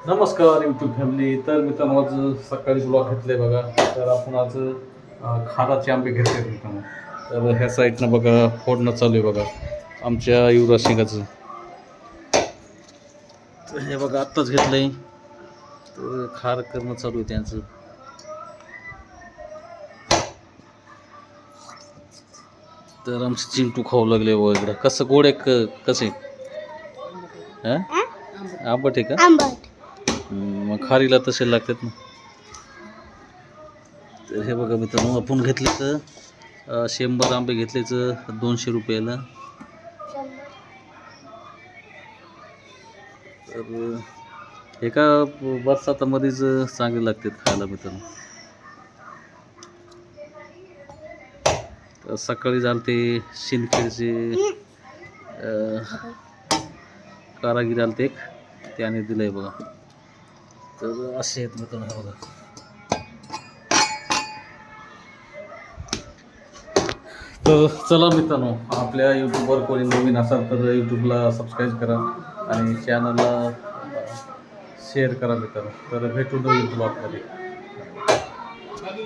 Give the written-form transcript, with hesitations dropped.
नमस्कार YouTube family. तर मित्रांनो आज सकाळी ब्लॉग घेतले बघा. तर आपण आज खाराचे आंबे घेतले मित्रांनो. तर ह्या साईडनं बघा फोडणं चालू आहे बघा आमच्या युवराज सिंगाचं. तर हे बघा आत्ताच घेतलंय. तर खार करणं चालू आहे त्यांचं. तर आमचं चिंटू खाऊ लागले व इकडं. कसं गोड आहे कसं आहे? आंबट आहे का? मग खारीला तसे लागतात ना. तर हे बघा मित्रांनो आपण घेतले तर 100 आंबे घेतलेच 200 रुपयाला. तर एका बरसातामध्येच चांगले लागतात खायला मित्रांनो. तर सकाळी झाले ते शिंदखेडचे कारागीर आले ते त्याने दिलंय बघा. तर असे आहेत मित्रांनो बघा. तर चला मित्रांनो आपल्या यूट्यूबवर कोणी नवीन असाल तर यूट्यूबला सबस्क्राईब करा आणि चॅनलला शेअर करा मित्रांनो. तर भेटू नवीन ब्लॉगमध्ये.